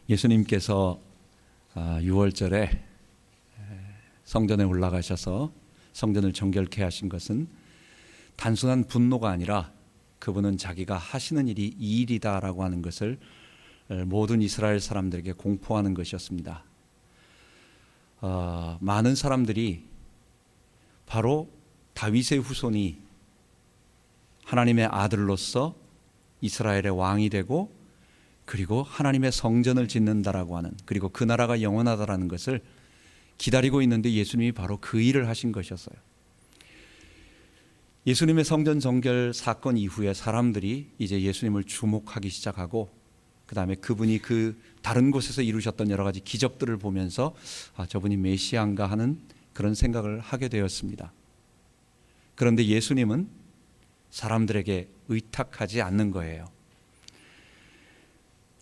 예수님께서 6월절에 성전에 올라가셔서 성전을 정결케 하신 것은 단순한 분노가 아니라 그분은 자기가 하시는 일이 이 일이다라고 하는 것을 모든 이스라엘 사람들에게 공포하는 것이었습니다. 많은 사람들이 바로 다윗의 후손이 하나님의 아들로서 이스라엘의 왕이 되고 그리고 하나님의 성전을 짓는다라고 하는, 그리고 그 나라가 영원하다라는 것을 기다리고 있는데 예수님이 바로 그 일을 하신 것이었어요. 예수님의 성전 정결 사건 이후에 사람들이 이제 예수님을 주목하기 시작하고, 그 다음에 그분이 그 다른 곳에서 이루셨던 여러 가지 기적들을 보면서 저분이 메시아인가 하는 그런 생각을 하게 되었습니다. 그런데 예수님은 사람들에게 의탁하지 않는 거예요.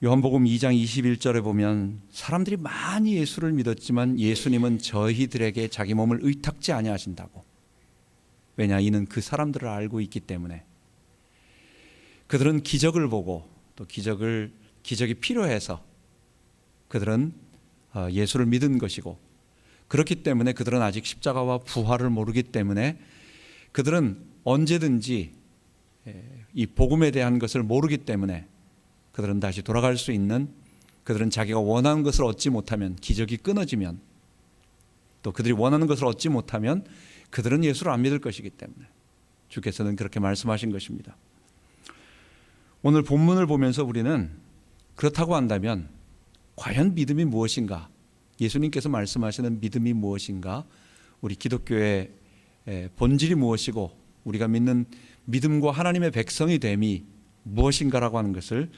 요한복음 2장 21절에 보면 사람들이 많이 예수를 믿었지만 예수님은 저희들에게 자기 몸을 의탁지 아니하신다고. 왜냐, 이는 그 사람들을 알고 있기 때문에. 그들은 기적을 보고 또 기적이 필요해서 그들은 예수를 믿은 것이고, 그렇기 때문에 그들은 아직 십자가와 부활을 모르기 때문에 그들은 언제든지 이 복음에 대한 것을 모르기 때문에 그들은 다시 돌아갈 수 있는, 그들은 자기가 원하는 것을 얻지 못하면, 기적이 끊어지면, 또 그들이 원하는 것을 얻지 못하면 그들은 예수를 안 믿을 것이기 때문에 주께서는 그렇게 말씀하신 것입니다. 오늘 본문을 보면서 우리는 그렇다고 한다면 과연 믿음이 무엇인가, 예수님께서 말씀하시는 믿음이 무엇인가, 우리 기독교의 본질이 무엇이고 우리가 믿는 믿음과 하나님의 백성이 됨이 무엇인가라고 하는 것을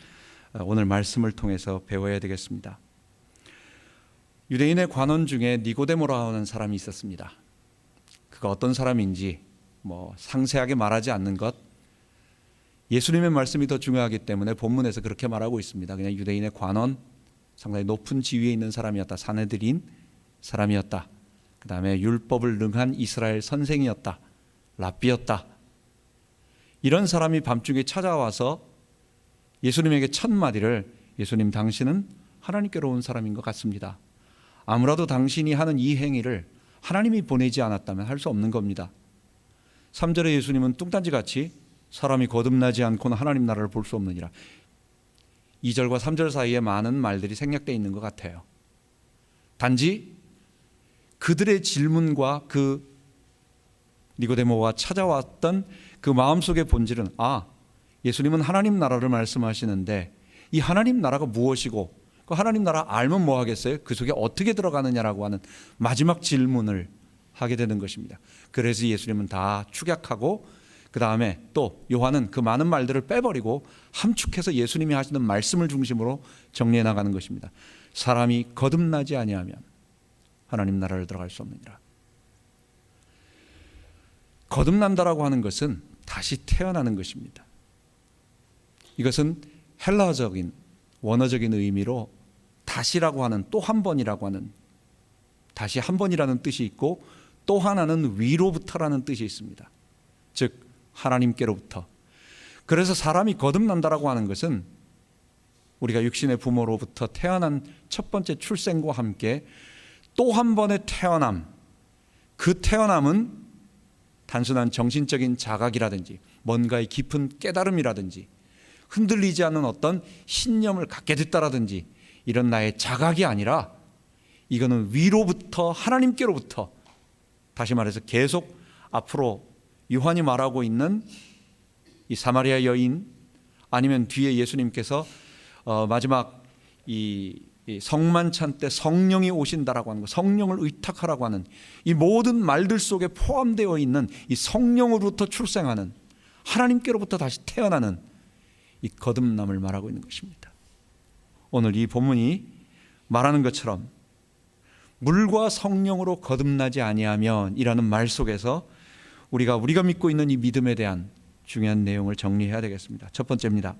오늘 말씀을 통해서 배워야 되겠습니다. 유대인의 관원 중에 니고데모라고 하는 사람이 있었습니다. 그가 어떤 사람인지 상세하게 말하지 않는 것, 예수님의 말씀이 더 중요하기 때문에 본문에서 그렇게 말하고 있습니다. 그냥 유대인의 관원, 상당히 높은 지위에 있는 사람이었다. 사내들인 사람이었다. 그 다음에 율법을 능한 이스라엘 선생이었다. 랍비였다. 이런 사람이 밤중에 찾아와서 예수님에게 첫 마디를, 예수님, 당신은 하나님께로 온 사람인 것 같습니다. 아무라도 당신이 하는 이 행위를 하나님이 보내지 않았다면 할 수 없는 겁니다. 3절에 예수님은 뚱딴지같이 사람이 거듭나지 않고는 하나님 나라를 볼 수 없느니라. 2절과 3절 사이에 많은 말들이 생략되어 있는 것 같아요. 단지 그들의 질문과 그 니고데모가 찾아왔던 그 마음속의 본질은, 예수님은 하나님 나라를 말씀하시는데 이 하나님 나라가 무엇이고 그 하나님 나라 알면 뭐 하겠어요? 그 속에 어떻게 들어가느냐라고 하는 마지막 질문을 하게 되는 것입니다. 그래서 예수님은 다 축약하고 그 다음에 또 요한은 그 많은 말들을 빼버리고 함축해서 예수님이 하시는 말씀을 중심으로 정리해 나가는 것입니다. 사람이 거듭나지 아니하면 하나님 나라를 들어갈 수 없느니라. 거듭난다라고 하는 것은 다시 태어나는 것입니다. 이것은 헬라적인 원어적인 의미로 다시라고 하는, 또 한 번이라고 하는, 다시 한 번이라는 뜻이 있고 또 하나는 위로부터라는 뜻이 있습니다. 즉 하나님께로부터. 그래서 사람이 거듭난다라고 하는 것은 우리가 육신의 부모로부터 태어난 첫 번째 출생과 함께 또 한 번의 태어남, 그 태어남은 단순한 정신적인 자각이라든지 뭔가의 깊은 깨달음이라든지 흔들리지 않는 어떤 신념을 갖게 됐다라든지 이런 나의 자각이 아니라 이거는 위로부터, 하나님께로부터, 다시 말해서 계속 앞으로 요한이 말하고 있는 이 사마리아 여인, 아니면 뒤에 예수님께서 마지막 이 성만찬 때 성령이 오신다라고 하는 것, 성령을 의탁하라고 하는 이 모든 말들 속에 포함되어 있는 이 성령으로부터 출생하는, 하나님께로부터 다시 태어나는 이 거듭남을 말하고 있는 것입니다. 오늘 이 본문이 말하는 것처럼 물과 성령으로 거듭나지 아니하면 이라는 말 속에서 우리가 믿고 있는 이 믿음에 대한 중요한 내용을 정리해야 되겠습니다. 첫 번째입니다.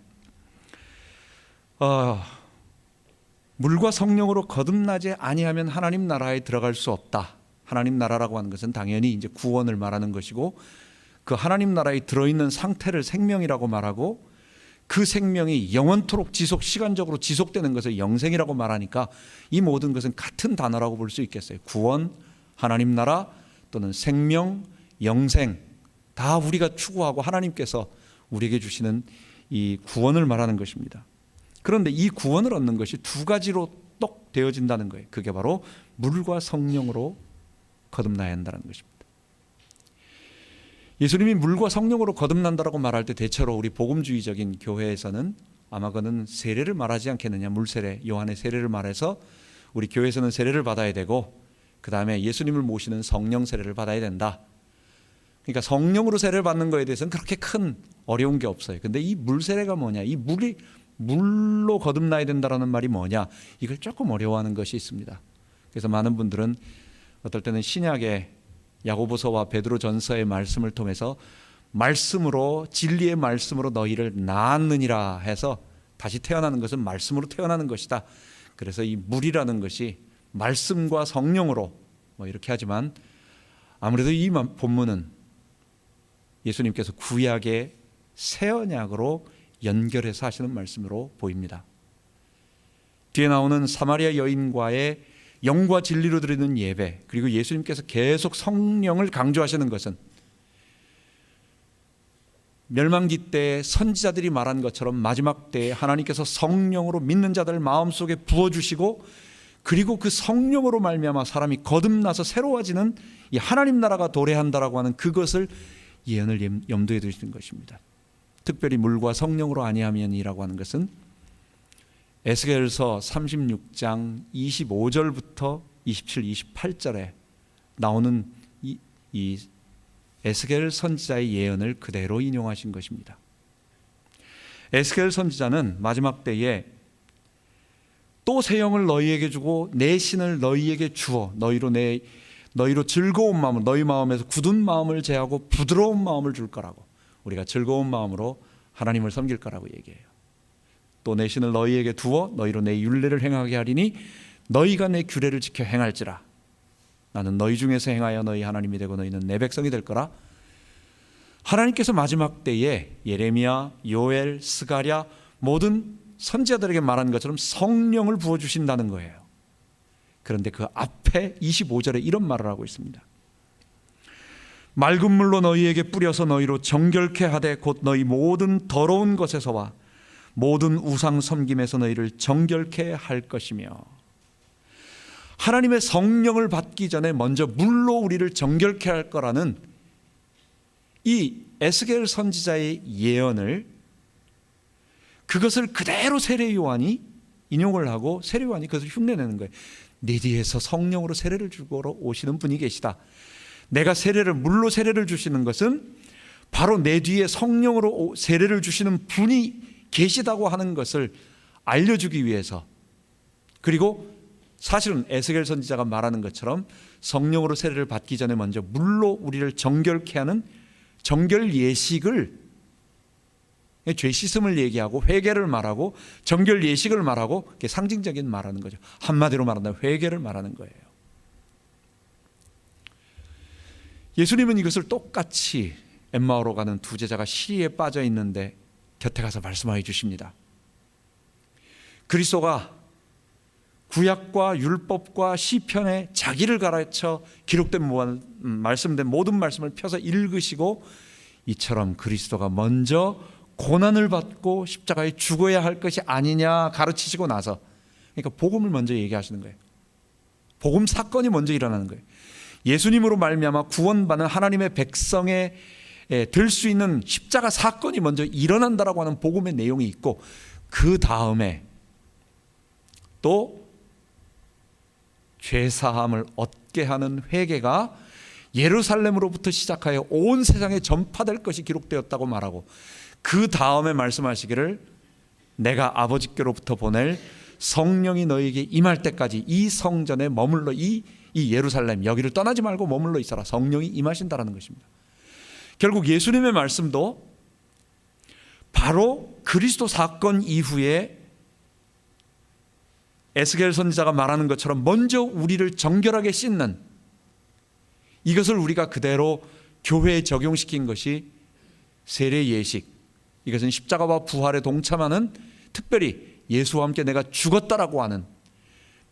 물과 성령으로 거듭나지 아니하면 하나님 나라에 들어갈 수 없다. 하나님 나라라고 하는 것은 당연히 이제 구원을 말하는 것이고, 그 하나님 나라에 들어있는 상태를 생명이라고 말하고, 그 생명이 영원토록 시간적으로 지속되는 것을 영생이라고 말하니까 이 모든 것은 같은 단어라고 볼 수 있겠어요. 구원, 하나님 나라 또는 생명, 영생, 다 우리가 추구하고 하나님께서 우리에게 주시는 이 구원을 말하는 것입니다. 그런데 이 구원을 얻는 것이 두 가지로 똑 되어진다는 거예요. 그게 바로 물과 성령으로 거듭나야 한다는 것입니다. 예수님이 물과 성령으로 거듭난다라고 말할 때 대체로 우리 복음주의적인 교회에서는 아마 그는 세례를 말하지 않겠느냐. 물세례, 요한의 세례를 말해서 우리 교회에서는 세례를 받아야 되고 그 다음에 예수님을 모시는 성령 세례를 받아야 된다. 그러니까 성령으로 세례를 받는 것에 대해서는 그렇게 큰 어려운 게 없어요. 근데 이 물세례가 뭐냐, 이 물로 거듭나야 된다라는 말이 뭐냐, 이걸 조금 어려워하는 것이 있습니다. 그래서 많은 분들은 어떨 때는 신약의 야고보서와 베드로전서의 말씀을 통해서 말씀으로, 진리의 말씀으로 너희를 낳았느니라 해서 다시 태어나는 것은 말씀으로 태어나는 것이다. 그래서 이 물이라는 것이 말씀과 성령으로 이렇게 하지만 아무래도 이 본문은 예수님께서 구약의 새 언약으로 연결해서 하시는 말씀으로 보입니다. 뒤에 나오는 사마리아 여인과의 영과 진리로 드리는 예배, 그리고 예수님께서 계속 성령을 강조하시는 것은 멸망기 때 선지자들이 말한 것처럼 마지막 때에 하나님께서 성령으로 믿는 자들 마음속에 부어주시고 그리고 그 성령으로 말미암아 사람이 거듭나서 새로워지는 이 하나님 나라가 도래한다라고 하는 그것을 예언을 염두에 두시는 것입니다. 특별히 물과 성령으로 아니하면이라고 하는 것은 에스겔서 36장 25절부터 27, 28절에 나오는 이 에스겔 선지자의 예언을 그대로 인용하신 것입니다. 에스겔 선지자는 마지막 때에 또 새 영을 너희에게 주고 내 신을 너희에게 주어 너희로 즐거운 마음을, 너희 마음에서 굳은 마음을 제하고 부드러운 마음을 줄 거라고, 우리가 즐거운 마음으로 하나님을 섬길 거라고 얘기해요. 또 내 신을 너희에게 두어 너희로 내 율례를 행하게 하리니 너희가 내 규례를 지켜 행할지라. 나는 너희 중에서 행하여 너희 하나님이 되고 너희는 내 백성이 될 거라. 하나님께서 마지막 때에 예레미야, 요엘, 스가랴 모든 선지자들에게 말한 것처럼 성령을 부어주신다는 거예요. 그런데 그 앞에 25절에 이런 말을 하고 있습니다. 맑은 물로 너희에게 뿌려서 너희로 정결케 하되 곧 너희 모든 더러운 것에서와 모든 우상 섬김에서 너희를 정결케 할 것이며, 하나님의 성령을 받기 전에 먼저 물로 우리를 정결케 할 거라는 이 에스겔 선지자의 예언을, 그것을 그대로 세례 요한이 인용을 하고 세례 요한이 그것을 흉내내는 거예요. 내 뒤에서 성령으로 세례를 주고 오시는 분이 계시다. 내가 물로 세례를 주시는 것은 바로 내 뒤에 성령으로 세례를 주시는 분이 계시다고 하는 것을 알려주기 위해서, 그리고 사실은 에스겔 선지자가 말하는 것처럼 성령으로 세례를 받기 전에 먼저 물로 우리를 정결케 하는 정결 예식을, 죄 씻음을 얘기하고 회개를 말하고 정결 예식을 말하고 상징적인 말하는 거죠. 한마디로 말한다면 회개를 말하는 거예요. 예수님은 이것을 똑같이 엠마오로 가는 두 제자가 시리에 빠져 있는데 곁에 가서 말씀하여 주십니다. 그리스도가 구약과 율법과 시편에 자기를 가르쳐 기록된 말씀된 모든 말씀을 펴서 읽으시고, 이처럼 그리스도가 먼저 고난을 받고 십자가에 죽어야 할 것이 아니냐 가르치시고 나서, 그러니까 복음을 먼저 얘기하시는 거예요. 복음 사건이 먼저 일어나는 거예요. 예수님으로 말미암아 구원받는 하나님의 백성에 들 수 있는 십자가 사건이 먼저 일어난다라고 하는 복음의 내용이 있고, 그 다음에 또 죄사함을 얻게 하는 회개가 예루살렘으로부터 시작하여 온 세상에 전파될 것이 기록되었다고 말하고, 그 다음에 말씀하시기를 내가 아버지께로부터 보낼 성령이 너희에게 임할 때까지 이 성전에 머물러 이 예루살렘 여기를 떠나지 말고 머물러 있어라. 성령이 임하신다라는 것입니다. 결국 예수님의 말씀도 바로 그리스도 사건 이후에 에스겔 선지자가 말하는 것처럼 먼저 우리를 정결하게 씻는, 이것을 우리가 그대로 교회에 적용시킨 것이 세례 예식, 이것은 십자가와 부활에 동참하는, 특별히 예수와 함께 내가 죽었다라고 하는,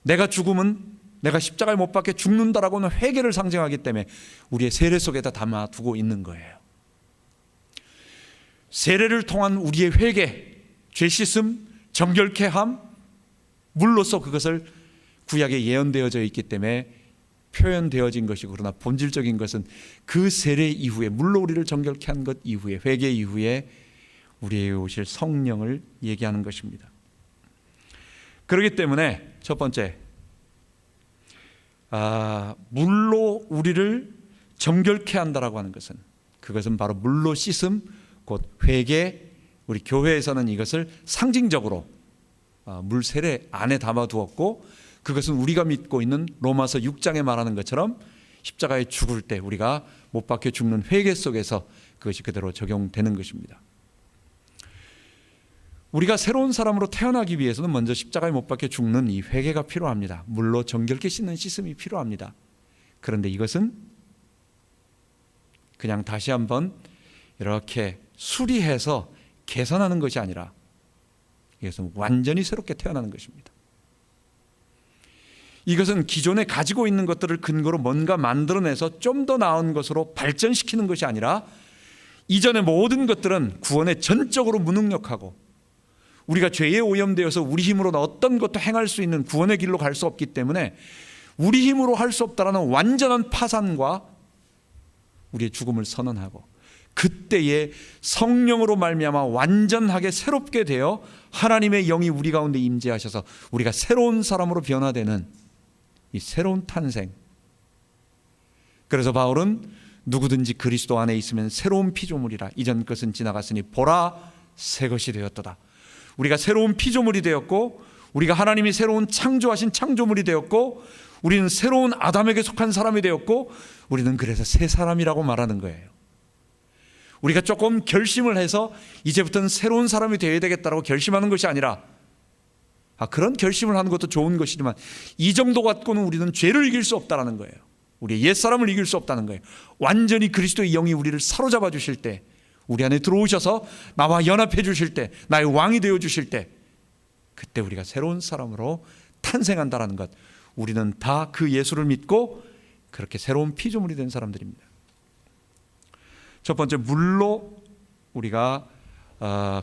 내가 죽음은 내가 십자가에 못 박혀 죽는다라고 하는 회개를 상징하기 때문에 우리의 세례 속에다 담아두고 있는 거예요. 세례를 통한 우리의 회개, 죄 씻음, 정결케 함, 물로써 그것을 구약에 예언되어져 있기 때문에 표현되어진 것이고, 그러나 본질적인 것은 그 세례 이후에, 물로 우리를 정결케 한 것 이후에, 회개 이후에 우리에게 오실 성령을 얘기하는 것입니다. 그렇기 때문에 첫 번째, 물로 우리를 정결케 한다라고 하는 것은, 그것은 바로 물로 씻음, 곧 회개. 우리 교회에서는 이것을 상징적으로 물 세례 안에 담아두었고, 그것은 우리가 믿고 있는 로마서 6장에 말하는 것처럼 십자가에 죽을 때 우리가 못 박혀 죽는 회개 속에서 그것이 그대로 적용되는 것입니다. 우리가 새로운 사람으로 태어나기 위해서는 먼저 십자가에 못 박혀 죽는 이 회개가 필요합니다. 물로 정결케 씻는 씻음이 필요합니다. 그런데 이것은 그냥 다시 한번 이렇게 수리해서 개선하는 것이 아니라, 이것은 완전히 새롭게 태어나는 것입니다. 이것은 기존에 가지고 있는 것들을 근거로 뭔가 만들어내서 좀 더 나은 것으로 발전시키는 것이 아니라, 이전의 모든 것들은 구원에 전적으로 무능력하고, 우리가 죄에 오염되어서 우리 힘으로는 어떤 것도 행할 수 있는 구원의 길로 갈 수 없기 때문에 우리 힘으로 할 수 없다라는 완전한 파산과 우리의 죽음을 선언하고, 그때에 성령으로 말미암아 완전하게 새롭게 되어 하나님의 영이 우리 가운데 임재하셔서 우리가 새로운 사람으로 변화되는 이 새로운 탄생. 그래서 바울은 누구든지 그리스도 안에 있으면 새로운 피조물이라, 이전 것은 지나갔으니 보라 새 것이 되었도다. 우리가 새로운 피조물이 되었고, 우리가 하나님이 새로운 창조하신 창조물이 되었고, 우리는 새로운 아담에게 속한 사람이 되었고, 우리는 그래서 새 사람이라고 말하는 거예요. 우리가 조금 결심을 해서 이제부터는 새로운 사람이 되어야 되겠다고 결심하는 것이 아니라, 그런 결심을 하는 것도 좋은 것이지만 이 정도 갖고는 우리는 죄를 이길 수 없다는 거예요. 우리의 옛사람을 이길 수 없다는 거예요. 완전히 그리스도의 영이 우리를 사로잡아 주실 때, 우리 안에 들어오셔서 나와 연합해 주실 때, 나의 왕이 되어 주실 때, 그때 우리가 새로운 사람으로 탄생한다는 것, 우리는 다 그 예수를 믿고 그렇게 새로운 피조물이 된 사람들입니다. 첫 번째, 물로 우리가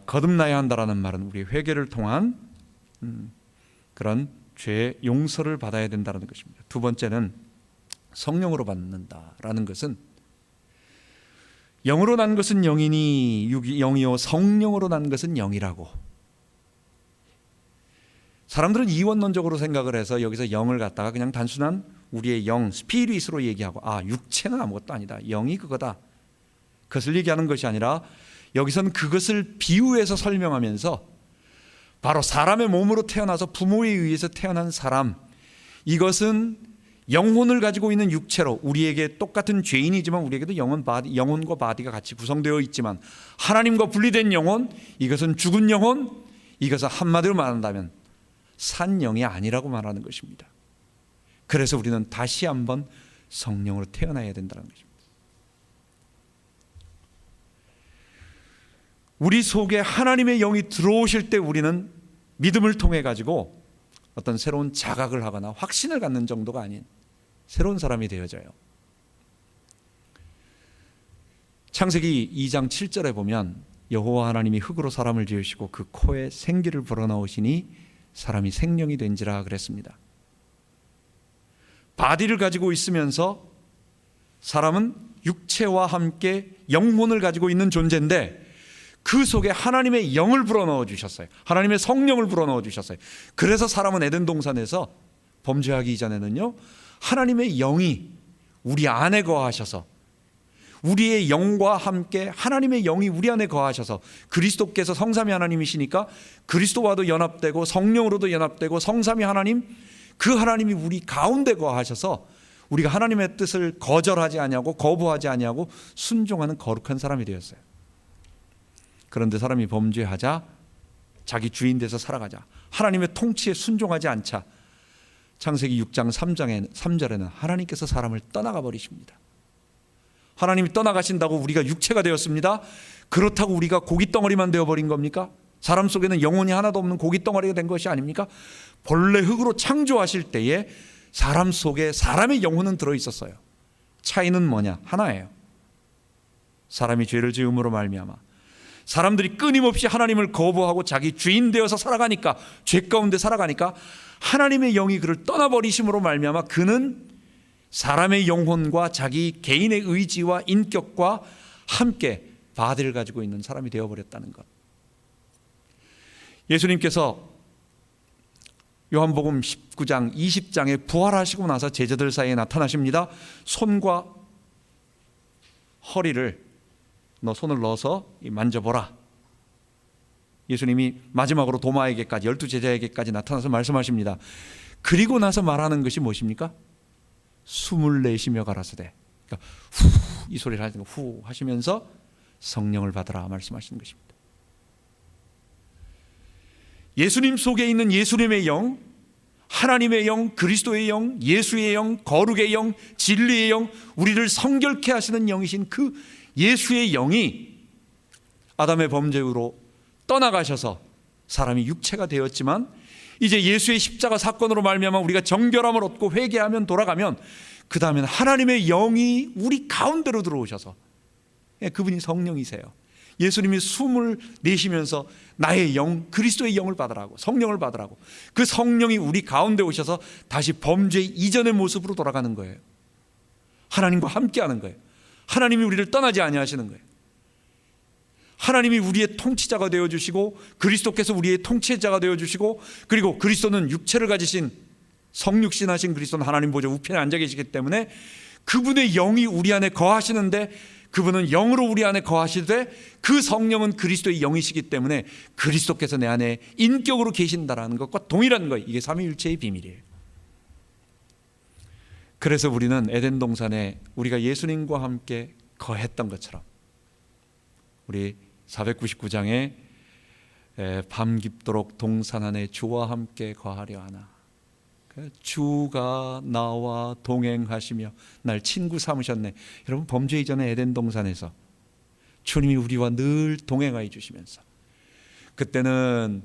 거듭나야 한다라는 말은 우리 회개를 통한 그런 죄 용서를 받아야 된다는 것입니다. 두 번째는 성령으로 받는다라는 것은, 영으로 난 것은 영이니 영이요 성령으로 난 것은 영이라고. 사람들은 이원론적으로 생각을 해서 여기서 영을 갖다가 그냥 단순한 우리의 영, 스피릿으로 얘기하고, 육체는 아무것도 아니다, 영이 그거다, 그것을 얘기하는 것이 아니라, 여기서는 그것을 비유해서 설명하면서 바로 사람의 몸으로 태어나서 부모에 의해서 태어난 사람, 이것은 영혼을 가지고 있는 육체로, 우리에게 똑같은 죄인이지만 우리에게도 영혼과 바디가 같이 구성되어 있지만, 하나님과 분리된 영혼, 이것은 죽은 영혼, 이것은 한마디로 말한다면 산 영이 아니라고 말하는 것입니다. 그래서 우리는 다시 한번 성령으로 태어나야 된다는 것입니다. 우리 속에 하나님의 영이 들어오실 때 우리는 믿음을 통해 가지고 어떤 새로운 자각을 하거나 확신을 갖는 정도가 아닌 새로운 사람이 되어져요. 창세기 2장 7절에 보면, 여호와 하나님이 흙으로 사람을 지으시고 그 코에 생기를 불어넣으시니 사람이 생명이 된지라 그랬습니다. 바디를 가지고 있으면서 사람은 육체와 함께 영혼을 가지고 있는 존재인데, 그 속에 하나님의 영을 불어넣어 주셨어요. 하나님의 성령을 불어넣어 주셨어요. 그래서 사람은 에덴 동산에서 범죄하기 이전에는요, 하나님의 영이 우리 안에 거하셔서, 우리의 영과 함께 하나님의 영이 우리 안에 거하셔서, 그리스도께서 성삼위 하나님이시니까 그리스도와도 연합되고 성령으로도 연합되고, 성삼위 하나님, 그 하나님이 우리 가운데 거하셔서 우리가 하나님의 뜻을 거절하지 아니하고 거부하지 아니하고 순종하는 거룩한 사람이 되었어요. 그런데 사람이 범죄하자, 자기 주인 돼서 살아가자, 하나님의 통치에 순종하지 않자, 창세기 6장 3절에는 하나님께서 사람을 떠나가 버리십니다. 하나님이 떠나가신다고 우리가 육체가 되었습니다. 그렇다고 우리가 고깃덩어리만 되어버린 겁니까? 사람 속에는 영혼이 하나도 없는 고깃덩어리가 된 것이 아닙니까? 본래 흙으로 창조하실 때에 사람 속에 사람의 영혼은 들어있었어요. 차이는 뭐냐? 하나예요. 사람이 죄를 지음으로 말미암아 사람들이 끊임없이 하나님을 거부하고 자기 주인 되어서 살아가니까, 죄 가운데 살아가니까 하나님의 영이 그를 떠나버리심으로 말미암아 그는 사람의 영혼과 자기 개인의 의지와 인격과 함께 바디를 가지고 있는 사람이 되어버렸다는 것. 예수님께서 요한복음 19장 20장에 부활하시고 나서 제자들 사이에 나타나십니다. 손과 허리를 너 손을 넣어서 만져보라. 예수님이 마지막으로 도마에게까지, 12제자에게까지 나타나서 말씀하십니다. 그리고 나서 말하는 것이 무엇입니까? 숨을 내쉬며 가라사대, 그러니까 후, 이 소리를 하시는 거, 후 하시면서 성령을 받으라 말씀하시는 것입니다. 예수님 속에 있는 예수님의 영, 하나님의 영, 그리스도의 영, 예수의 영, 거룩의 영, 진리의 영, 우리를 성결케 하시는 영이신 그 예수의 영이 아담의 범죄로 떠나가셔서 사람이 육체가 되었지만 이제 예수의 십자가 사건으로 말미암아 우리가 정결함을 얻고 회개하면 돌아가면 그 다음에는 하나님의 영이 우리 가운데로 들어오셔서, 그분이 성령이세요. 예수님이 숨을 내쉬면서 나의 영, 그리스도의 영을 받으라고, 성령을 받으라고, 그 성령이 우리 가운데 오셔서 다시 범죄 이전의 모습으로 돌아가는 거예요. 하나님과 함께하는 거예요. 하나님이 우리를 떠나지 아니하시는 거예요. 하나님이 우리의 통치자가 되어주시고 그리스도께서 우리의 통치자가 되어주시고, 그리고 그리스도는 육체를 가지신 성육신하신 그리스도는 하나님 보좌 우편에 앉아 계시기 때문에 그분의 영이 우리 안에 거하시는데, 그분은 영으로 우리 안에 거하시되 그 성령은 그리스도의 영이시기 때문에 그리스도께서 내 안에 인격으로 계신다라는 것과 동일한 거예요. 이게 삼위일체의 비밀이에요. 그래서 우리는 에덴 동산에 우리가 예수님과 함께 거했던 것처럼 우리 499장에 밤 깊도록 동산 안에 주와 함께 거하려 하나, 주가 나와 동행하시며 날 친구 삼으셨네. 여러분, 범죄 이전에 에덴 동산에서 주님이 우리와 늘 동행하여 주시면서 그때는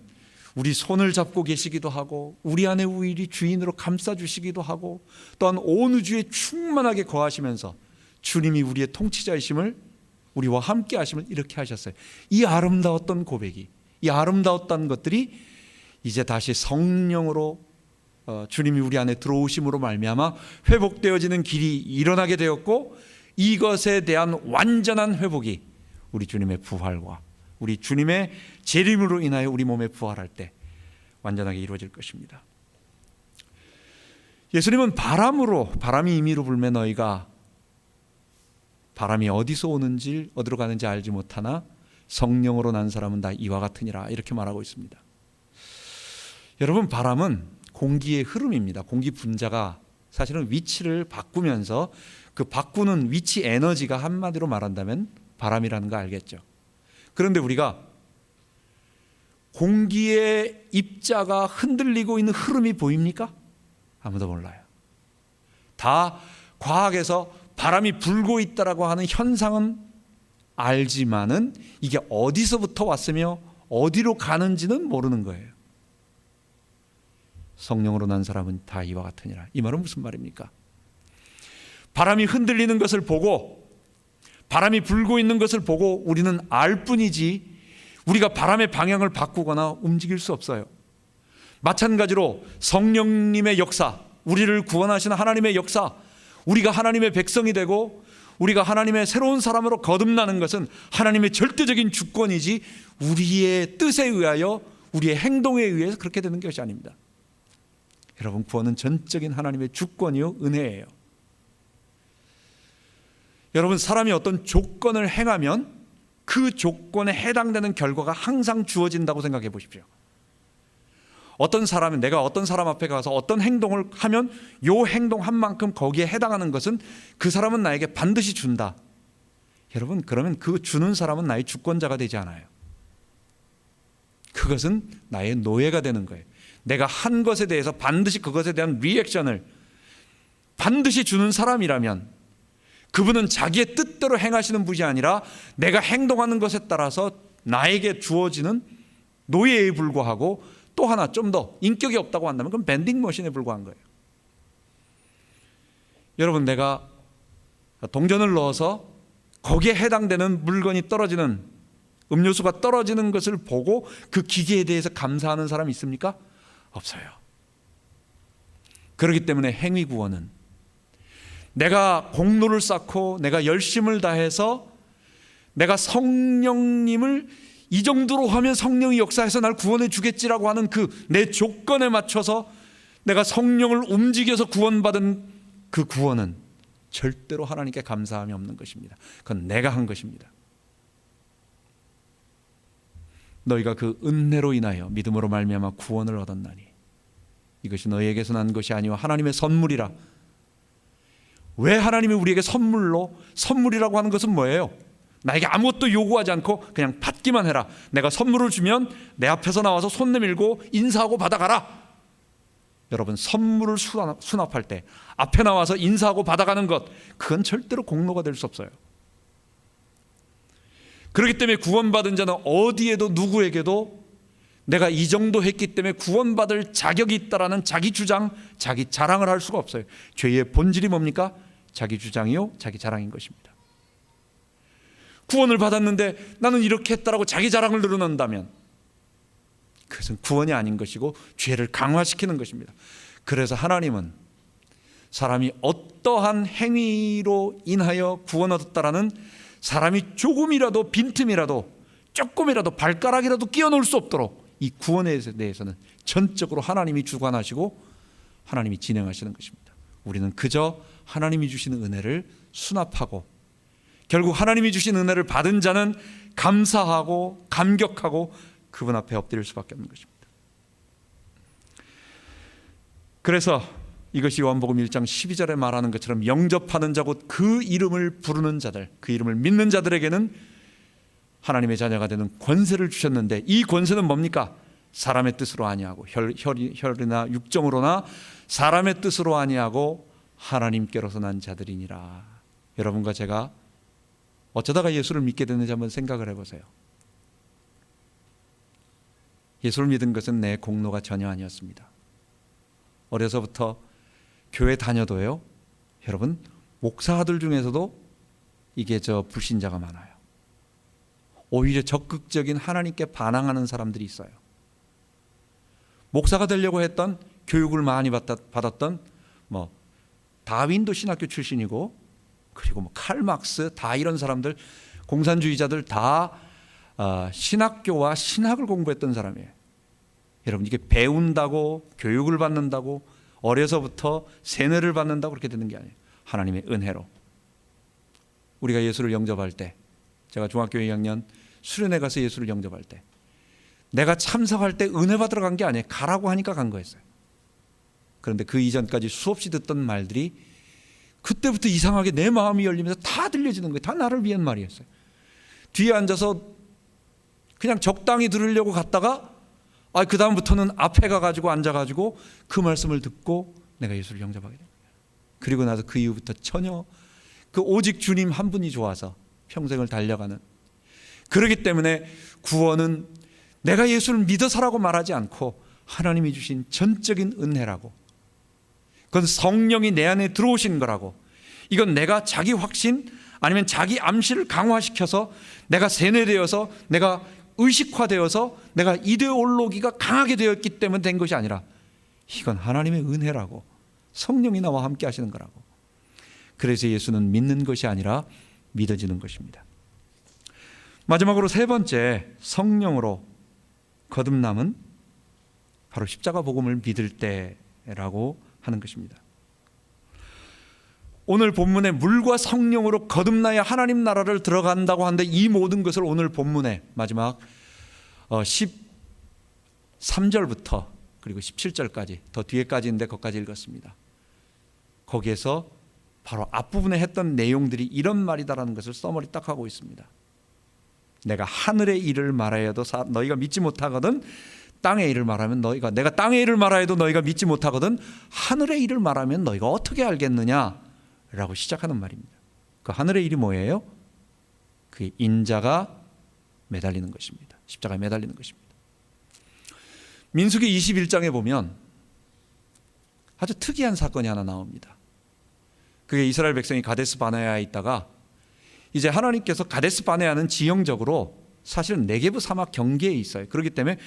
우리 손을 잡고 계시기도 하고 우리 안에 우일이 주인으로 감싸주시기도 하고 또한 온 우주에 충만하게 거하시면서 주님이 우리의 통치자이심을, 우리와 함께 하심을 이렇게 하셨어요. 이 아름다웠던 고백이, 이 아름다웠던 것들이 이제 다시 성령으로 주님이 우리 안에 들어오심으로 말미암아 회복되어지는 길이 일어나게 되었고, 이것에 대한 완전한 회복이 우리 주님의 부활과 우리 주님의 재림으로 인하여 우리 몸에 부활할 때 완전하게 이루어질 것입니다. 예수님은 바람이 임의로 불매 너희가 바람이 어디서 오는지 어디로 가는지 알지 못하나 성령으로 난 사람은 다 이와 같으니라, 이렇게 말하고 있습니다. 여러분, 바람은 공기의 흐름입니다. 공기 분자가 사실은 위치를 바꾸면서 그 바꾸는 위치 에너지가 한마디로 말한다면 바람이라는 거 알겠죠. 그런데 우리가 공기의 입자가 흔들리고 있는 흐름이 보입니까? 아무도 몰라요. 다 과학에서 바람이 불고 있다라고 하는 현상은 알지만은 이게 어디서부터 왔으며 어디로 가는지는 모르는 거예요. 성령으로 난 사람은 다 이와 같으니라. 이 말은 무슨 말입니까? 바람이 흔들리는 것을 보고, 바람이 불고 있는 것을 보고 우리는 알 뿐이지 우리가 바람의 방향을 바꾸거나 움직일 수 없어요. 마찬가지로 성령님의 역사, 우리를 구원하시는 하나님의 역사, 우리가 하나님의 백성이 되고 우리가 하나님의 새로운 사람으로 거듭나는 것은 하나님의 절대적인 주권이지 우리의 뜻에 의하여, 우리의 행동에 의해서 그렇게 되는 것이 아닙니다. 여러분, 구원은 전적인 하나님의 주권이요 은혜예요. 여러분, 사람이 어떤 조건을 행하면 그 조건에 해당되는 결과가 항상 주어진다고 생각해 보십시오. 어떤 사람은, 내가 어떤 사람 앞에 가서 어떤 행동을 하면 요 행동한 만큼 거기에 해당하는 것은 그 사람은 나에게 반드시 준다. 여러분, 그러면 그 주는 사람은 나의 주권자가 되지 않아요. 그것은 나의 노예가 되는 거예요. 내가 한 것에 대해서 반드시 그것에 대한 리액션을 반드시 주는 사람이라면 그분은 자기의 뜻대로 행하시는 분이 아니라 내가 행동하는 것에 따라서 나에게 주어지는 노예에 불과하고, 또 하나 좀 더 인격이 없다고 한다면 그건 밴딩 머신에 불과한 거예요. 여러분, 내가 동전을 넣어서 거기에 해당되는 물건이 떨어지는, 음료수가 떨어지는 것을 보고 그 기계에 대해서 감사하는 사람이 있습니까? 없어요. 그렇기 때문에 행위 구원은 내가 공로를 쌓고 내가 열심을 다해서 내가 성령님을 이 정도로 하면 성령이 역사해서 날 구원해 주겠지라고 하는 그 내 조건에 맞춰서 내가 성령을 움직여서 구원받은 그 구원은 절대로 하나님께 감사함이 없는 것입니다. 그건 내가 한 것입니다. 너희가 그 은혜로 인하여 믿음으로 말미암아 구원을 얻었나니 이것이 너희에게서 난 것이 아니요 하나님의 선물이라. 왜 하나님이 우리에게 선물이라고 하는 것은 뭐예요? 나에게 아무것도 요구하지 않고 그냥 받기만 해라. 내가 선물을 주면 내 앞에서 나와서 손 내밀고 인사하고 받아가라. 여러분, 선물을 수납할 때 앞에 나와서 인사하고 받아가는 것, 그건 절대로 공로가 될 수 없어요. 그렇기 때문에 구원받은 자는 어디에도 누구에게도 내가 이 정도 했기 때문에 구원받을 자격이 있다라는 자기 주장, 자기 자랑을 할 수가 없어요. 죄의 본질이 뭡니까? 자기 주장이요, 자기 자랑인 것입니다. 구원을 받았는데 나는 이렇게 했다라고 자기 자랑을 늘어난다면 그것은 구원이 아닌 것이고 죄를 강화시키는 것입니다. 그래서 하나님은 사람이 어떠한 행위로 인하여 구원 얻었다라는 사람이 조금이라도 빈틈이라도 조금이라도 발가락이라도 끼워넣을 수 없도록 이 구원에 대해서는 전적으로 하나님이 주관하시고 하나님이 진행하시는 것입니다. 우리는 그저 하나님이 주시는 은혜를 수납하고, 결국 하나님이 주신 은혜를 받은 자는 감사하고 감격하고 그분 앞에 엎드릴 수밖에 없는 것입니다. 그래서 이것이 요한복음 1장 12절에 말하는 것처럼 영접하는 자 곧 그 이름을 부르는 자들, 그 이름을 믿는 자들에게는 하나님의 자녀가 되는 권세를 주셨는데, 이 권세는 뭡니까? 사람의 뜻으로 아니하고 혈이나 육정으로나 사람의 뜻으로 아니하고 하나님께로서 난 자들이니라. 여러분과 제가 어쩌다가 예수를 믿게 됐는지 한번 생각을 해보세요. 예수를 믿은 것은 내 공로가 전혀 아니었습니다. 어려서부터 교회 다녀도요, 여러분, 목사들 중에서도 이게 불신자가 많아요. 오히려 적극적인 하나님께 반항하는 사람들이 있어요. 목사가 되려고 했던, 교육을 많이 받았던 다윈도 신학교 출신이고, 그리고 칼막스, 다 이런 사람들, 공산주의자들 다 신학교와 신학을 공부했던 사람이에요. 여러분, 이게 배운다고, 교육을 받는다고, 어려서부터 세뇌를 받는다고 그렇게 되는 게 아니에요. 하나님의 은혜로. 우리가 예수를 영접할 때, 제가 중학교 2학년 수련회 가서 예수를 영접할 때, 내가 참석할 때 은혜 받으러 간 게 아니에요. 가라고 하니까 간 거였어요. 그런데 그 이전까지 수없이 듣던 말들이 그때부터 이상하게 내 마음이 열리면서 다 들려지는 거예요. 다 나를 위한 말이었어요. 뒤에 앉아서 그냥 적당히 들으려고 갔다가 그 다음부터는 앞에 가가지고 앉아가지고 그 말씀을 듣고 내가 예수를 영접하게 됩니다. 그리고 나서 그 이후부터 전혀 오직 주님 한 분이 좋아서 평생을 달려가는. 그렇기 때문에 구원은 내가 예수를 믿어서라고 말하지 않고 하나님이 주신 전적인 은혜라고, 그건 성령이 내 안에 들어오신 거라고, 이건 내가 자기 확신 아니면 자기 암시를 강화시켜서 내가 세뇌되어서 내가 의식화되어서 내가 이데올로기가 강하게 되었기 때문에 된 것이 아니라 이건 하나님의 은혜라고, 성령이 나와 함께 하시는 거라고. 그래서 예수는 믿는 것이 아니라 믿어지는 것입니다. 마지막으로 세 번째, 성령으로 거듭남은 바로 십자가 복음을 믿을 때라고 하는 것입니다. 오늘 본문에 물과 성령으로 거듭나야 하나님 나라를 들어간다고 하는데, 이 모든 것을 오늘 본문의 마지막 13절부터 그리고 17절까지, 더 뒤에까지인데 거기까지 읽었습니다. 거기에서 바로 앞부분에 했던 내용들이 이런 말이다라는 것을 써머리 딱 하고 있습니다. 내가 하늘의 일을 말하여도 너희가 믿지 못하거든, 땅의 일을 말하면 내가 땅의 일을 말하여도 너희가 믿지 못하거든 하늘의 일을 말하면 너희가 어떻게 알겠느냐 라고 시작하는 말입니다. 그 하늘의 일이 뭐예요? 그 인자가 매달리는 것입니다. 십자가에 매달리는 것입니다. 민수기 21장에 보면 아주 특이한 사건이 하나 나옵니다. 그게 이스라엘 백성이 가데스 바네아에 있다가 이제 하나님께서 가데스 바네아는 지형적으로 사실은 네게브 사막 경계에 있어요. 그렇기 때문에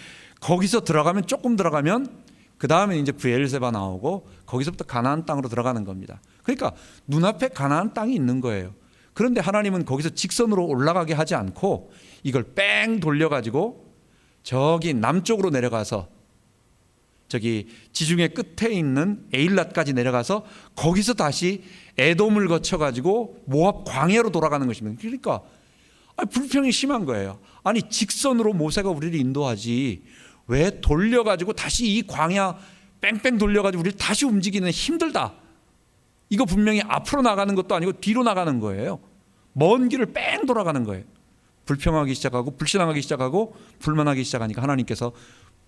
거기서 들어가면 조금 들어가면 그 다음에 이제 브엘세바 나오고 거기서부터 가나안 땅으로 들어가는 겁니다. 그러니까 눈앞에 가나안 땅이 있는 거예요. 그런데 하나님은 거기서 직선으로 올라가게 하지 않고 이걸 뺑 돌려가지고 저기 남쪽으로 내려가서 저기 지중해 끝에 있는 에일랏까지 내려가서 거기서 다시 에돔을 거쳐가지고 모압 광야로 돌아가는 것입니다. 그러니까 불평이 심한 거예요. 아니 직선으로 모세가 우리를 인도하지 왜 돌려가지고 다시 이 광야 뺑뺑 돌려가지고 우리를 다시 움직이는 힘들다. 이거 분명히 앞으로 나가는 것도 아니고 뒤로 나가는 거예요. 먼 길을 뺑 돌아가는 거예요. 불평하기 시작하고 불신앙하기 시작하고 불만하기 시작하니까 하나님께서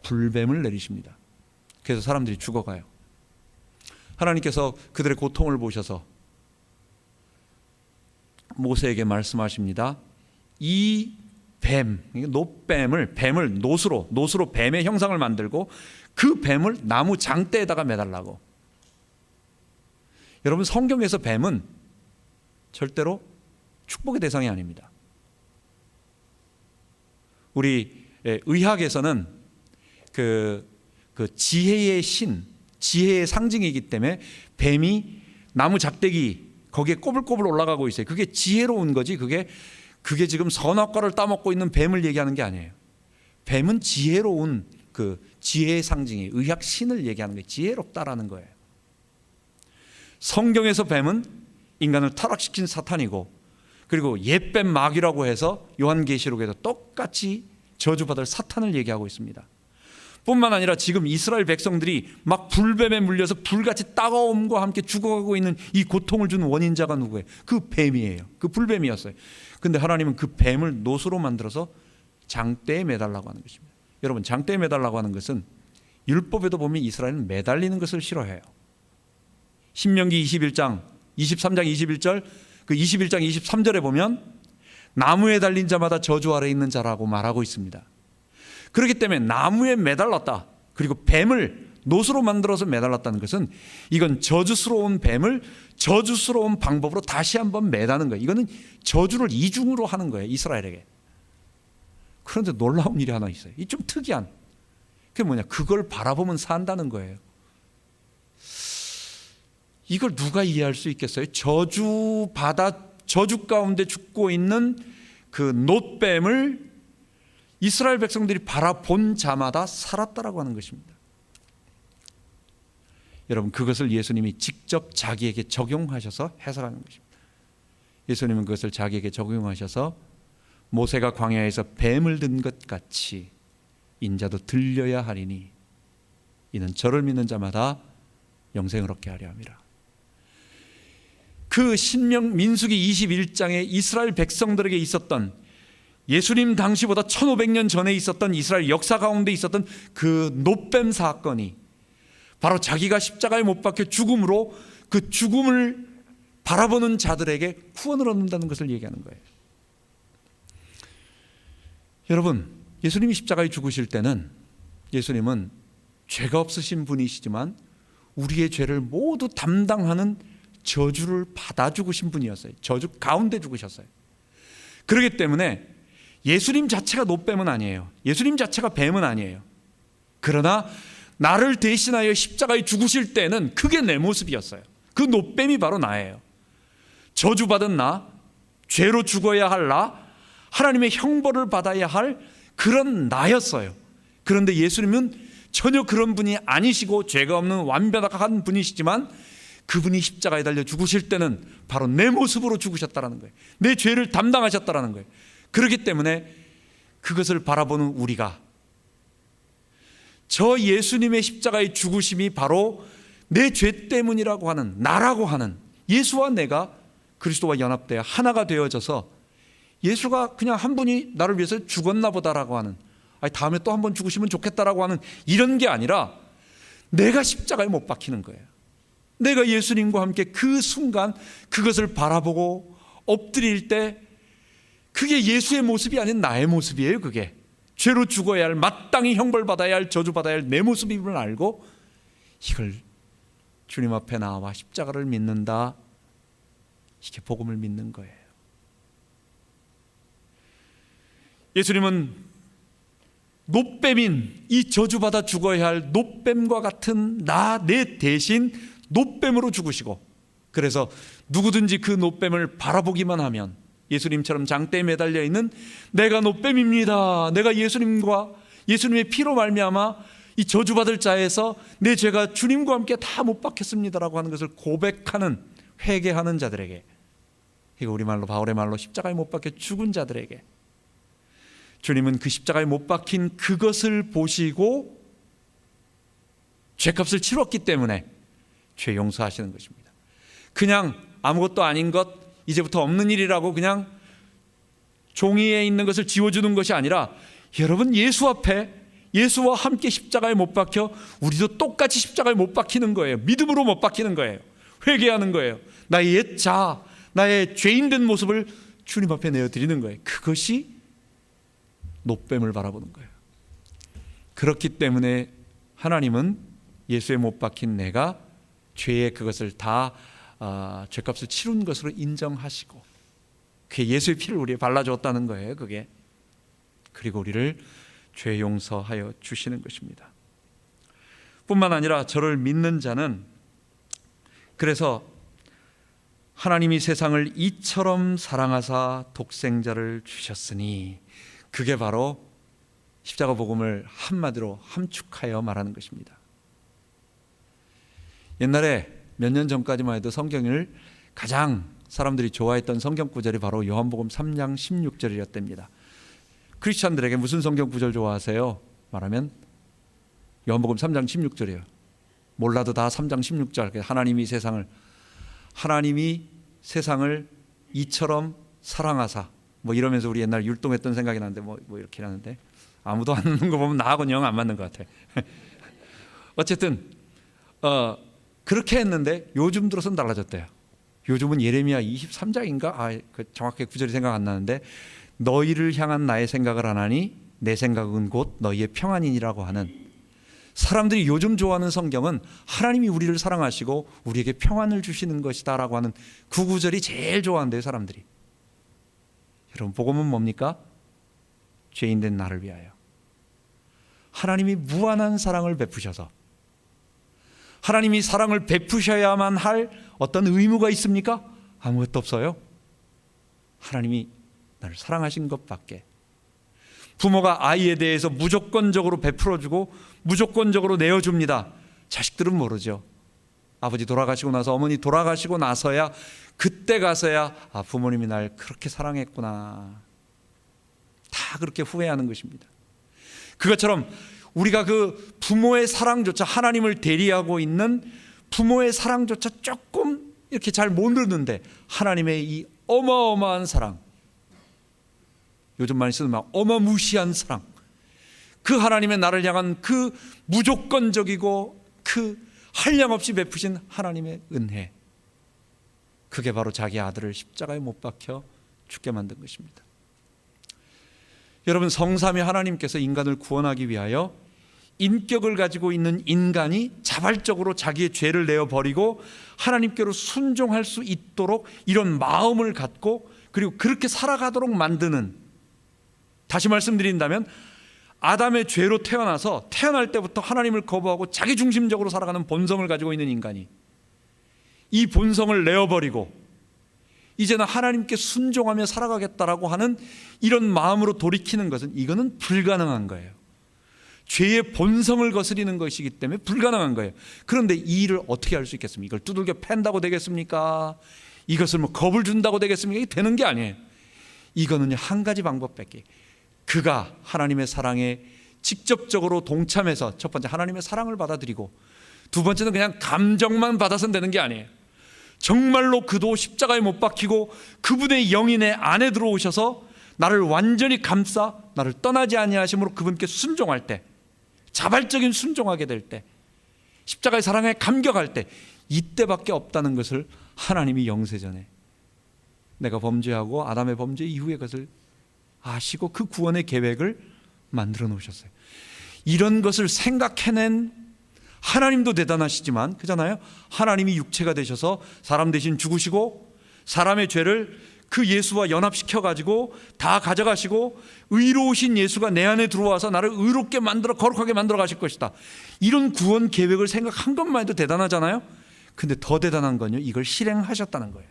불뱀을 내리십니다. 그래서 사람들이 죽어가요. 하나님께서 그들의 고통을 보셔서 모세에게 말씀하십니다. 이 뱀, 놋뱀을 뱀을 놋으로 뱀의 형상을 만들고 그 뱀을 나무 장대에다가 매달라고. 여러분 성경에서 뱀은 절대로 축복의 대상이 아닙니다. 우리 의학에서는 그 지혜의 신, 지혜의 상징이기 때문에 뱀이 나무 작대기 거기에 꼬불꼬불 올라가고 있어요. 그게 지혜로운 거지 그게 지금 선악과를 따먹고 있는 뱀을 얘기하는 게 아니에요. 뱀은 지혜로운 그 지혜의 상징이에요. 의학 신을 얘기하는 게 지혜롭다라는 거예요. 성경에서 뱀은 인간을 타락시킨 사탄이고 그리고 옛뱀 마귀라고 해서 요한계시록에도 똑같이 저주받을 사탄을 얘기하고 있습니다. 뿐만 아니라 지금 이스라엘 백성들이 막 불뱀에 물려서 불같이 따가움과 함께 죽어가고 있는 이 고통을 주는 원인자가 누구예요? 그 뱀이에요. 그 불뱀이었어요. 근데 하나님은 그 뱀을 놋으로 만들어서 장대에 매달라고 하는 것입니다. 여러분 장대에 매달라고 하는 것은 율법에도 보면 이스라엘은 매달리는 것을 싫어해요. 신명기 21장 23장 21절 그 21장 23절에 보면 나무에 달린 자마다 저주 아래 있는 자라고 말하고 있습니다. 그렇기 때문에 나무에 매달랐다. 그리고 뱀을 놋으로 만들어서 매달랐다는 것은 이건 저주스러운 뱀을 저주스러운 방법으로 다시 한번 매다는 거예요. 이거는 저주를 이중으로 하는 거예요. 이스라엘에게. 그런데 놀라운 일이 하나 있어요. 이 좀 특이한. 그게 뭐냐? 그걸 바라보면 산다는 거예요. 이걸 누가 이해할 수 있겠어요? 저주 가운데 죽고 있는 그 놋뱀을 이스라엘 백성들이 바라본 자마다 살았다라고 하는 것입니다. 여러분 그것을 예수님이 직접 자기에게 적용하셔서 해석하는 것입니다. 예수님은 그것을 자기에게 적용하셔서 모세가 광야에서 뱀을 든 것 같이 인자도 들려야 하리니 이는 저를 믿는 자마다 영생을 얻게 하려 함이라. 그 민수기 21장에 이스라엘 백성들에게 있었던 예수님 당시보다 1500년 전에 있었던 이스라엘 역사 가운데 있었던 그 놋뱀 사건이 바로 자기가 십자가에 못 박혀 죽음으로 그 죽음을 바라보는 자들에게 구원을 얻는다는 것을 얘기하는 거예요. 여러분 예수님이 십자가에 죽으실 때는 예수님은 죄가 없으신 분이시지만 우리의 죄를 모두 담당하는 저주를 받아 죽으신 분이었어요. 저주 가운데 죽으셨어요. 그렇기 때문에 예수님 자체가 놋뱀은 아니에요. 예수님 자체가 뱀은 아니에요. 그러나 나를 대신하여 십자가에 죽으실 때는 그게 내 모습이었어요. 그 놋뱀이 바로 나예요. 저주받은 나, 죄로 죽어야 할 나, 하나님의 형벌을 받아야 할 그런 나였어요. 그런데 예수님은 전혀 그런 분이 아니시고 죄가 없는 완벽한 분이시지만 그분이 십자가에 달려 죽으실 때는 바로 내 모습으로 죽으셨다는 거예요. 내 죄를 담당하셨다는 거예요. 그렇기 때문에 그것을 바라보는 우리가 저 예수님의 십자가의 죽으심이 바로 내 죄 때문이라고 하는 나라고 하는 예수와 내가 그리스도와 연합되어 하나가 되어져서 예수가 그냥 한 분이 나를 위해서 죽었나 보다라고 하는 다음에 또 한 번 죽으시면 좋겠다라고 하는 이런 게 아니라 내가 십자가에 못 박히는 거예요. 내가 예수님과 함께 그 순간 그것을 바라보고 엎드릴 때 그게 예수의 모습이 아닌 나의 모습이에요. 그게 죄로 죽어야 할, 마땅히 형벌받아야 할, 저주받아야 할 내 모습임을 알고 이걸 주님 앞에 나와 십자가를 믿는다. 이게 복음을 믿는 거예요. 예수님은 노뱀인, 이 저주받아 죽어야 할 노뱀과 같은 내 대신 노뱀으로 죽으시고, 그래서 누구든지 그 노뱀을 바라보기만 하면 예수님처럼 장대에 매달려 있는 내가 노뱀입니다, 내가 예수님의 피로 말미암아 이 저주받을 자에서 내 죄가 주님과 함께 다 못 박혔습니다라고 하는 것을 고백하는, 회개하는 자들에게, 이거 우리말로 바울의 말로 십자가에 못 박혀 죽은 자들에게 주님은 그 십자가에 못 박힌 그것을 보시고 죄값을 치렀기 때문에 죄 용서하시는 것입니다. 그냥 아무것도 아닌 것, 이제부터 없는 일이라고 그냥 종이에 있는 것을 지워주는 것이 아니라, 여러분 예수 앞에, 예수와 함께 십자가에 못 박혀 우리도 똑같이 십자가에 못 박히는 거예요. 믿음으로 못 박히는 거예요. 회개하는 거예요. 나의 옛 자아, 나의 죄인된 모습을 주님 앞에 내어드리는 거예요. 그것이 노뱀을 바라보는 거예요. 그렇기 때문에 하나님은 예수에 못 박힌 내가 죄의 그것을 다 죄값을 치른 것으로 인정하시고, 그게 예수의 피를 우리에 발라주었다는 거예요. 그게. 그리고 우리를 죄 용서하여 주시는 것입니다. 뿐만 아니라 저를 믿는 자는, 그래서 하나님이 세상을 이처럼 사랑하사 독생자를 주셨으니, 그게 바로 십자가 복음을 한마디로 함축하여 말하는 것입니다. 옛날에 몇 년 전까지만 해도 성경을 가장 사람들이 좋아했던 성경 구절이 바로 요한복음 3장 16절이었답니다. 크리스찬들에게 무슨 성경 구절 좋아하세요? 말하면 요한복음 3장 16절이에요. 몰라도 다 3장 16절. 하나님이 세상을 이처럼 사랑하사, 뭐 이러면서 우리 옛날 율동했던 생각이 나는데 뭐 이렇게 하는데 아무도 안 하는 거 보면 나하고는 영 안 맞는 것 같아. 어쨌든 그렇게 했는데 요즘 들어서는 달라졌대요. 요즘은 예레미야 23장인가? 그 정확하게 구절이 생각 안 나는데, 너희를 향한 나의 생각을 안 하니 내 생각은 곧 너희의 평안이니라고 하는, 사람들이 요즘 좋아하는 성경은 하나님이 우리를 사랑하시고 우리에게 평안을 주시는 것이다 라고 하는 그 구절이 제일 좋아한대요, 사람들이. 여러분, 복음은 뭡니까? 죄인된 나를 위하여 하나님이 무한한 사랑을 베푸셔서, 하나님이 사랑을 베푸셔야만 할 어떤 의무가 있습니까? 아무것도 없어요. 하나님이 나를 사랑하신 것밖에. 부모가 아이에 대해서 무조건적으로 베풀어주고 무조건적으로 내어줍니다. 자식들은 모르죠. 아버지 돌아가시고 나서, 어머니 돌아가시고 나서야, 그때 가서야 부모님이 날 그렇게 사랑했구나, 다 그렇게 후회하는 것입니다. 그것처럼 우리가 그 부모의 사랑조차, 하나님을 대리하고 있는 부모의 사랑조차 조금 이렇게 잘 모르는데, 하나님의 이 어마어마한 사랑, 요즘 많이 쓰는 말 어마무시한 사랑, 그 하나님의 나를 향한 그 무조건적이고 그 한량없이 베푸신 하나님의 은혜, 그게 바로 자기 아들을 십자가에 못 박혀 죽게 만든 것입니다. 여러분, 성삼위 하나님께서 인간을 구원하기 위하여 인격을 가지고 있는 인간이 자발적으로 자기의 죄를 내어버리고 하나님께로 순종할 수 있도록 이런 마음을 갖고, 그리고 그렇게 살아가도록 만드는, 다시 말씀드린다면 아담의 죄로 태어나서 태어날 때부터 하나님을 거부하고 자기 중심적으로 살아가는 본성을 가지고 있는 인간이 이 본성을 내어버리고 이제는 하나님께 순종하며 살아가겠다라고 하는 이런 마음으로 돌이키는 것은, 이거는 불가능한 거예요. 죄의 본성을 거스리는 것이기 때문에 불가능한 거예요. 그런데 이 일을 어떻게 할 수 있겠습니까? 이걸 두들겨 팬다고 되겠습니까? 이것을 뭐 겁을 준다고 되겠습니까? 이게 되는 게 아니에요. 이거는요, 한 가지 방법밖에. 그가 하나님의 사랑에 직접적으로 동참해서, 첫 번째 하나님의 사랑을 받아들이고, 두 번째는 그냥 감정만 받아서는 되는 게 아니에요. 정말로 그도 십자가에 못 박히고 그분의 영이 내 안에 들어오셔서 나를 완전히 감싸 나를 떠나지 아니하심으로 그분께 순종할 때, 자발적인 순종하게 될 때, 십자가의 사랑에 감격할 때, 이때밖에 없다는 것을 하나님이 영세전에 내가 범죄하고 아담의 범죄 이후에 그것을 아시고 그 구원의 계획을 만들어 놓으셨어요. 이런 것을 생각해낸 하나님도 대단하시지만, 그잖아요. 하나님이 육체가 되셔서 사람 대신 죽으시고 사람의 죄를 그 예수와 연합시켜 가지고 다 가져가시고 의로우신 예수가 내 안에 들어와서 나를 의롭게 만들어 거룩하게 만들어 가실 것이다. 이런 구원 계획을 생각한 것만 해도 대단하잖아요. 근데 더 대단한 건요, 이걸 실행하셨다는 거예요.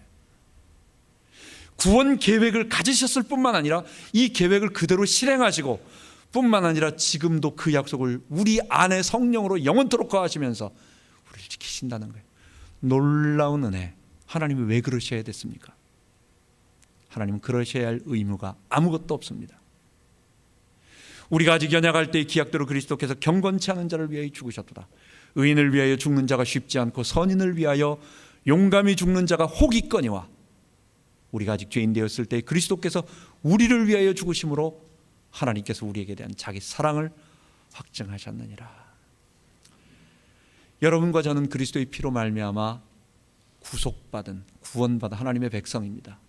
구원 계획을 가지셨을 뿐만 아니라 이 계획을 그대로 실행하시고 뿐만 아니라 지금도 그 약속을 우리 안에 성령으로 영원토록 거하시면서 우리를 지키신다는 거예요. 놀라운 은혜. 하나님이 왜 그러셔야 됐습니까? 하나님은 그러셔야 할 의무가 아무것도 없습니다. 우리가 아직 연약할 때의 기약대로 그리스도께서 경건치 않은 자를 위하여 죽으셨도다. 의인을 위하여 죽는 자가 쉽지 않고 선인을 위하여 용감히 죽는 자가 혹 있거니와, 우리가 아직 죄인 되었을 때 그리스도께서 우리를 위하여 죽으심으로 하나님께서 우리에게 대한 자기 사랑을 확증하셨느니라. 여러분과 저는 그리스도의 피로 말미암아 구속받은, 구원받은 하나님의 백성입니다.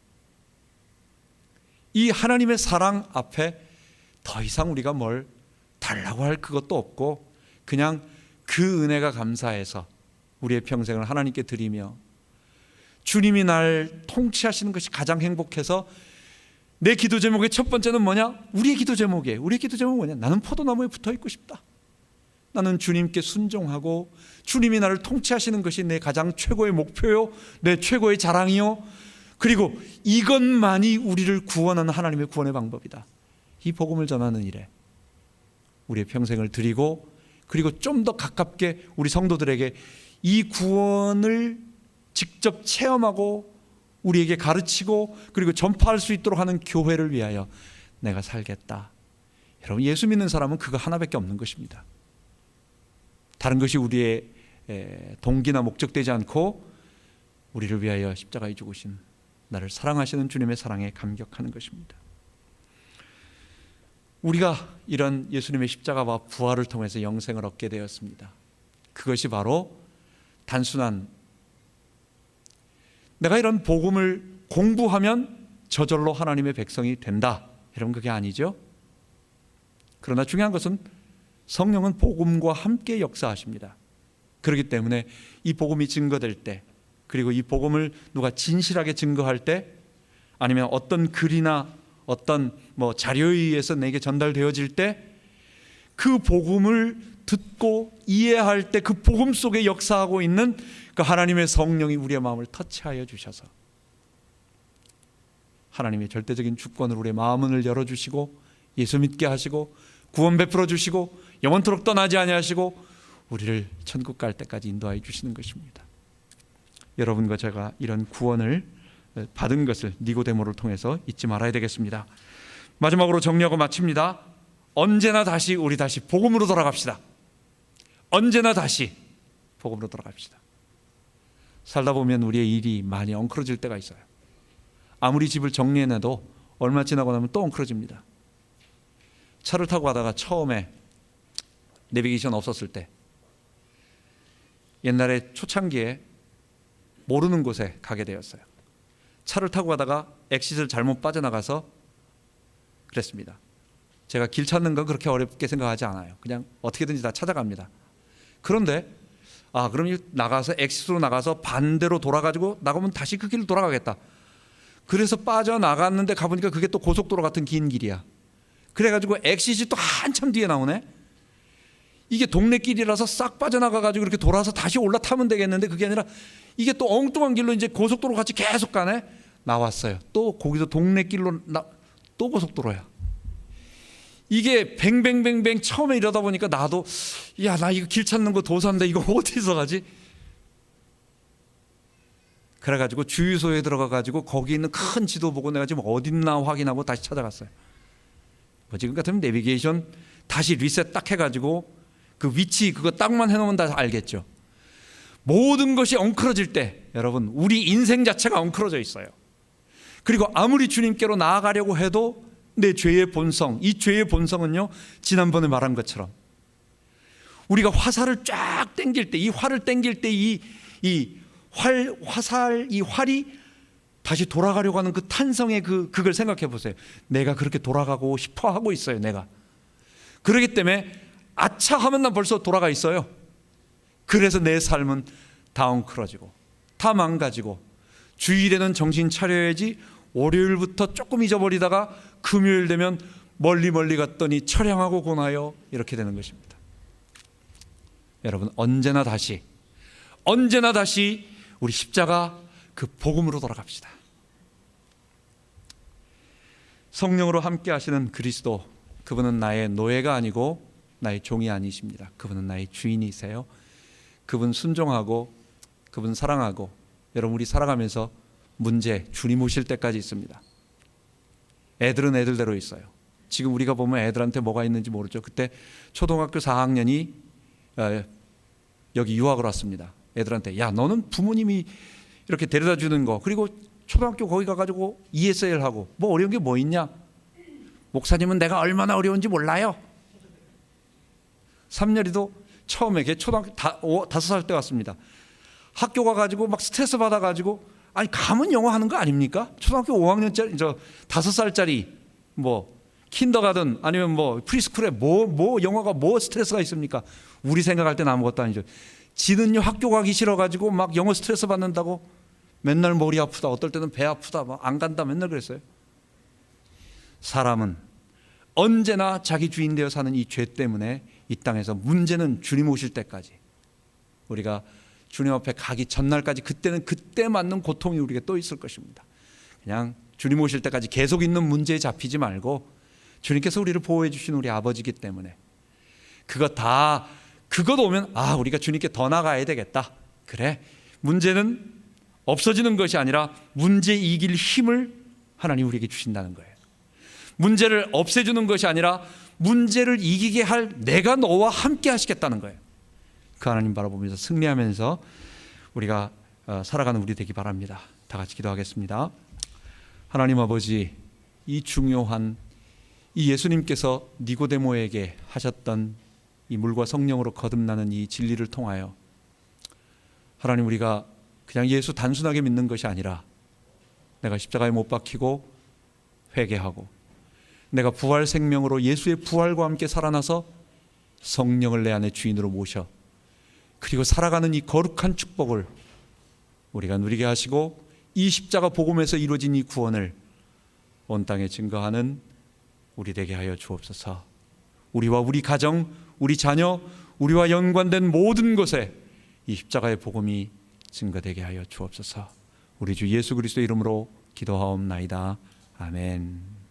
이 하나님의 사랑 앞에 더 이상 우리가 뭘 달라고 할 그것도 없고, 그냥 그 은혜가 감사해서 우리의 평생을 하나님께 드리며 주님이 날 통치하시는 것이 가장 행복해서, 내 기도 제목의 첫 번째는 뭐냐? 우리의 기도 제목은 뭐냐? 나는 포도나무에 붙어 있고 싶다. 나는 주님께 순종하고 주님이 나를 통치하시는 것이 내 가장 최고의 목표요, 내 최고의 자랑이요, 그리고 이것만이 우리를 구원하는 하나님의 구원의 방법이다. 이 복음을 전하는 일에 우리의 평생을 드리고, 그리고 좀 더 가깝게 우리 성도들에게 이 구원을 직접 체험하고 우리에게 가르치고 그리고 전파할 수 있도록 하는 교회를 위하여 내가 살겠다. 여러분, 예수 믿는 사람은 그거 하나밖에 없는 것입니다. 다른 것이 우리의 동기나 목적되지 않고 우리를 위하여 십자가에 죽으신 나를 사랑하시는 주님의 사랑에 감격하는 것입니다. 우리가 이런 예수님의 십자가와 부활을 통해서 영생을 얻게 되었습니다. 그것이 바로 단순한 내가 이런 복음을 공부하면 저절로 하나님의 백성이 된다, 이런 그게 아니죠. 그러나 중요한 것은 성령은 복음과 함께 역사하십니다. 그렇기 때문에 이 복음이 증거될 때, 그리고 이 복음을 누가 진실하게 증거할 때, 아니면 어떤 글이나 어떤 자료에 의해서 내게 전달되어질 때, 그 복음을 듣고 이해할 때 그 복음 속에 역사하고 있는 그 하나님의 성령이 우리의 마음을 터치하여 주셔서 하나님의 절대적인 주권으로 우리의 마음을 열어주시고 예수 믿게 하시고 구원 베풀어 주시고 영원토록 떠나지 아니하시고 우리를 천국 갈 때까지 인도하여 주시는 것입니다. 여러분과 제가 이런 구원을 받은 것을 니고데모를 통해서 잊지 말아야 되겠습니다. 마지막으로 정리하고 마칩니다. 언제나 다시 우리 다시 복음으로 돌아갑시다. 언제나 다시 복음으로 돌아갑시다. 살다 보면 우리의 일이 많이 엉클어질 때가 있어요. 아무리 집을 정리해놔도 얼마 지나고 나면 또 엉클어집니다. 차를 타고 가다가 처음에 내비게이션 없었을 때, 옛날에 초창기에 모르는 곳에 가게 되었어요. 차를 타고 가다가 엑싯을 잘못 빠져나가서 그랬습니다. 제가 길 찾는 건 그렇게 어렵게 생각하지 않아요. 그냥 어떻게든지 다 찾아갑니다. 그런데 그럼 나가서 엑싯으로 나가서 반대로 돌아가지고 나가면 다시 그 길로 돌아가겠다. 그래서 빠져나갔는데 가보니까 그게 또 고속도로 같은 긴 길이야. 그래가지고 엑싯이 또 한참 뒤에 나오네. 이게 동네 길이라서 싹 빠져나가가지고 이렇게 돌아서 다시 올라타면 되겠는데, 그게 아니라 이게 또 엉뚱한 길로 이제 고속도로 같이 계속 가네. 나왔어요. 또 거기서 동네 길로 또 고속도로야. 이게 뱅뱅뱅뱅 처음에 이러다 보니까 나도 나 이거 길 찾는 거 도사인데 이거 어디서 가지? 그래가지고 주유소에 들어가가지고 거기 있는 큰 지도 보고 내가 지금 어딨나 확인하고 다시 찾아갔어요. 지금 같으면 내비게이션 다시 리셋 딱 해가지고 그 위치 그거 딱만 해놓으면 다 알겠죠. 모든 것이 엉클어질 때 여러분, 우리 인생 자체가 엉클어져 있어요. 그리고 아무리 주님께로 나아가려고 해도 내 죄의 본성, 이 죄의 본성은요, 지난번에 말한 것처럼 우리가 화살을 쫙 당길 때, 이 활을 당길 때 이 활이 다시 돌아가려고 하는 그 탄성의 그걸 생각해 보세요. 내가 그렇게 돌아가고 싶어 하고 있어요. 내가. 그렇기 때문에 아차 하면 난 벌써 돌아가 있어요. 그래서 내 삶은 다운크러지고 다 망가지고, 주일에는 정신 차려야지 월요일부터 조금 잊어버리다가 금요일 되면 멀리 갔더니 처량하고 고나요. 이렇게 되는 것입니다. 여러분, 언제나 다시 우리 십자가 그 복음으로 돌아갑시다. 성령으로 함께 하시는 그리스도, 그분은 나의 노예가 아니고 나의 종이 아니십니다. 그분은 나의 주인이세요. 그분 순종하고 그분 사랑하고, 여러분 우리 살아가면서 문제 주님 오실 때까지 있습니다. 애들은 애들대로 있어요. 지금 우리가 보면 애들한테 뭐가 있는지 모르죠. 그때 초등학교 4학년이 여기 유학을 왔습니다. 애들한테, 야, 너는 부모님이 이렇게 데려다 주는 거, 그리고 초등학교 거기 가가지고 ESL 하고 뭐 어려운 게 뭐 있냐? 목사님은 내가 얼마나 어려운지 몰라요. 3년이도 처음에 걔 초등학교 5살 때 왔습니다. 학교 가가지고 막 스트레스 받아가지고, 아니 가면 영어 하는 거 아닙니까? 초등학교 5학년짜리 5살짜리 뭐 킨더가든 아니면 뭐 프리스쿨에 뭐 영어가 뭐 스트레스가 있습니까? 우리 생각할 때는 아무것도 아니죠. 지는요 학교 가기 싫어가지고 막 영어 스트레스 받는다고 맨날 머리 아프다, 어떨 때는 배 아프다, 막 안 간다 맨날 그랬어요. 사람은 언제나 자기 주인 되어 사는 이 죄 때문에 이 땅에서, 문제는 주님 오실 때까지, 우리가 주님 앞에 가기 전날까지, 그때는 그때 맞는 고통이 우리에게 또 있을 것입니다. 그냥 주님 오실 때까지 계속 있는 문제에 잡히지 말고, 주님께서 우리를 보호해 주신 우리 아버지이기 때문에 그것 오면 우리가 주님께 더 나가야 되겠다. 그래, 문제는 없어지는 것이 아니라 문제 이길 힘을 하나님 우리에게 주신다는 거예요. 문제를 없애주는 것이 아니라 문제를 이기게 할 내가 너와 함께 하시겠다는 거예요. 그 하나님 바라보면서 승리하면서 우리가 살아가는 우리 되기 바랍니다. 다 같이 기도하겠습니다. 하나님 아버지, 이 중요한 이 예수님께서 니고데모에게 하셨던 이 물과 성령으로 거듭나는 이 진리를 통하여, 하나님 우리가 그냥 예수 단순하게 믿는 것이 아니라 내가 십자가에 못 박히고 회개하고, 내가 부활 생명으로 예수의 부활과 함께 살아나서 성령을 내 안에 주인으로 모셔, 그리고 살아가는 이 거룩한 축복을 우리가 누리게 하시고, 이 십자가 복음에서 이루어진 이 구원을 온 땅에 증거하는 우리 되게 하여 주옵소서. 우리와 우리 가정, 우리 자녀, 우리와 연관된 모든 곳에 이 십자가의 복음이 증거되게 하여 주옵소서. 우리 주 예수 그리스도의 이름으로 기도하옵나이다. 아멘.